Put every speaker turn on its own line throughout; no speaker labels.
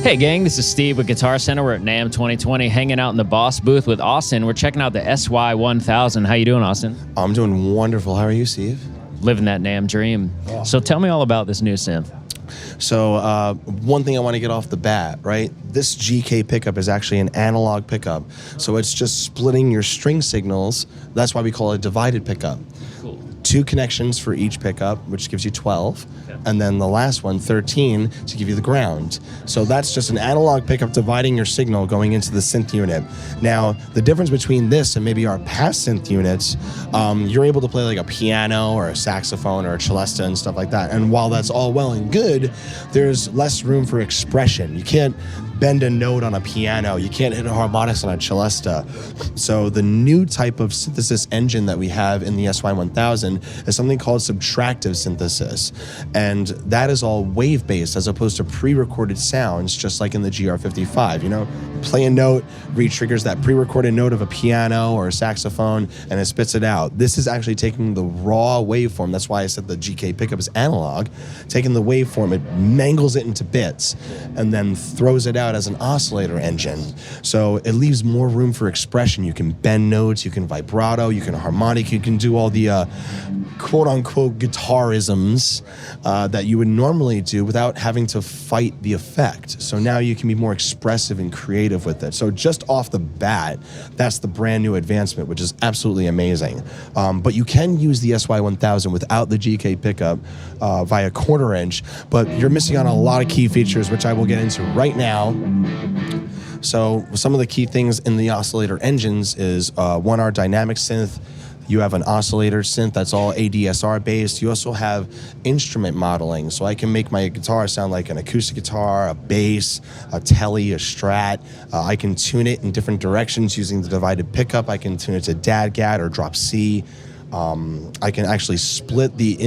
Hey gang, this is Steve with Guitar Center. We're at NAMM 2020, hanging out in the Boss booth with Austin. We're checking out the SY-1000. How you doing, Austin?
I'm doing wonderful. How are you, Steve?
Living that NAMM dream. Yeah. So tell me all about this new synth.
So one thing I want to get off the bat, right? This GK pickup is actually an analog pickup. So it's just splitting your string signals. That's why we call it a divided pickup. Cool. 2 connections for each pickup, which gives you 12. Okay. And then the last one, 13, to give you the ground. So that's just an analog pickup dividing your signal going into the synth unit. Now, the difference between this and maybe our past synth units, you're able to play like a piano or a saxophone or a celesta and stuff like that. And while that's all well and good, there's less room for expression. You can't bend a note on a piano. You can't hit a harmonics on a celesta. So the new type of synthesis engine that we have in the SY-1000 is something called Subtractive Synthesis. And that is all wave-based as opposed to pre-recorded sounds, just like in the GR55. You know, play a note, re-triggers that pre-recorded note of a piano or a saxophone, and it spits it out. This is actually taking the raw waveform. That's why I said the GK pickup is analog. Taking the waveform, it mangles it into bits, and then throws it out as an oscillator engine. So it leaves more room for expression. You can bend notes, you can vibrato, you can harmonic, you can do all the quote-unquote guitarisms that you would normally do without having to fight the effect. So now you can be more expressive and creative with it. So just off the bat, that's the brand new advancement, which is absolutely amazing. But you can use the SY-1000 without the GK pickup via quarter inch, but you're missing on a lot of key features, which I will get into right now. So some of the key things in the oscillator engines is one, our dynamic synth. You have an oscillator synth that's all ADSR based. You also have instrument modeling. So I can make my guitar sound like an acoustic guitar, a bass, a telly, a strat. I can tune it in different directions using the divided pickup. I can tune it to DAD-GAD or drop C. I can actually split the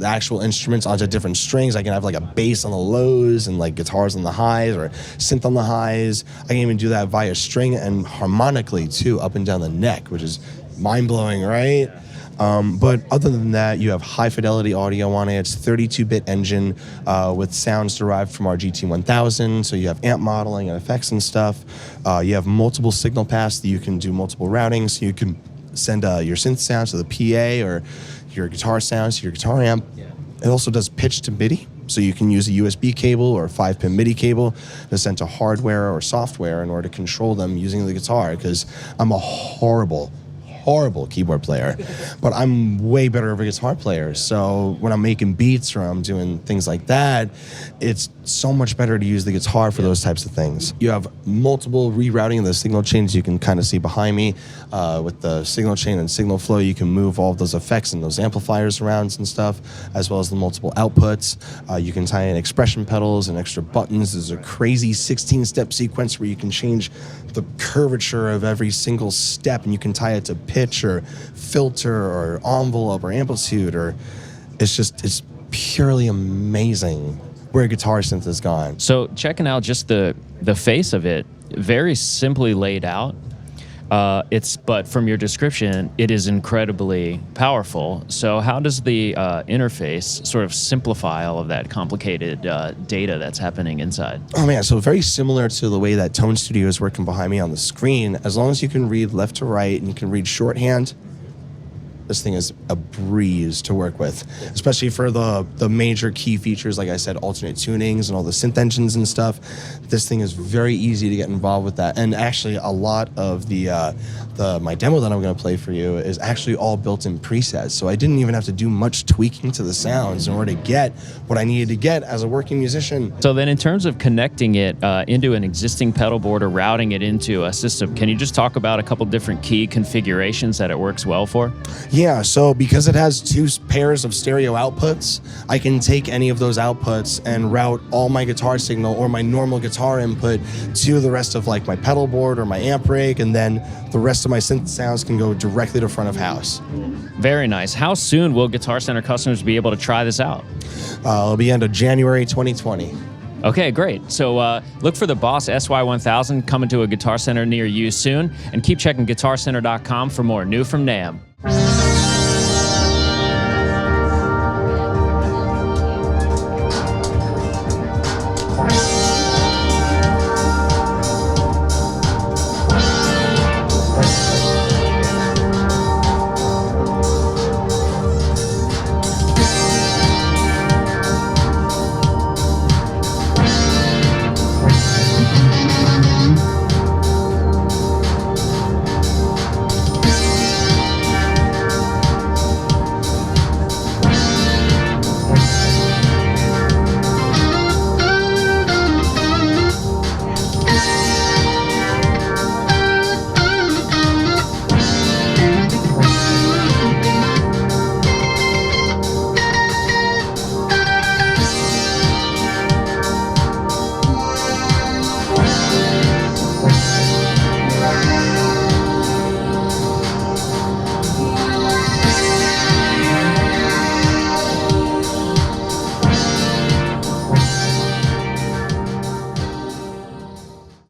actual instruments onto different strings. I can have like a bass on the lows and like guitars on the highs or synth on the highs. I can even do that via string and harmonically too, up and down the neck, which is mind-blowing, right? But other than that, you have high-fidelity audio on it. It's 32-bit engine with sounds derived from our GT1000. So you have amp modeling and effects and stuff. You have multiple signal paths that you can do multiple routing. So you can send your synth sounds to the PA or your guitar sounds to your guitar amp. Yeah. It also does pitch-to-MIDI. So you can use a USB cable or a 5-pin MIDI cable to send to hardware or software in order to control them using the guitar, because I'm a horrible keyboard player, but I'm way better of a guitar player. So when I'm making beats or I'm doing things like that, it's so much better to use the guitar for those types of things. You have multiple rerouting of the signal chains. You can kind of see behind me with the signal chain and signal flow. You can move all of those effects and those amplifiers around and stuff, as well as the multiple outputs. You can tie in expression pedals and extra buttons. There's a crazy 16-step sequence where you can change the curvature of every single step, and you can tie it to pitch or filter or envelope or amplitude, or it's purely amazing where guitar synth has gone.
So checking out just the face of it, very simply laid out. But from your description, it is incredibly powerful. So how does the interface sort of simplify all of that complicated data that's happening inside?
Oh man, so very similar to the way that Tone Studio is working behind me on the screen. As long as you can read left to right and you can read shorthand, this thing is a breeze to work with, especially for the major key features, like I said, alternate tunings and all the synth engines and stuff. This thing is very easy to get involved with that. And actually a lot of my demo that I'm gonna play for you is actually all built-in presets. So I didn't even have to do much tweaking to the sounds in order to get what I needed to get as a working musician.
So then in terms of connecting it into an existing pedal board or routing it into a system, can you just talk about a couple different key configurations that it works well for?
Yeah, so because it has 2 pairs of stereo outputs, I can take any of those outputs and route all my guitar signal or my normal guitar input to the rest of like my pedal board or my amp rig, and then the rest of my synth sounds can go directly to front of house.
Very nice. How soon will Guitar Center customers be able to try this out?
It'll be end of January 2020.
Okay, great. So look for the Boss SY-1000 coming to a Guitar Center near you soon, and keep checking GuitarCenter.com for more new from NAMM.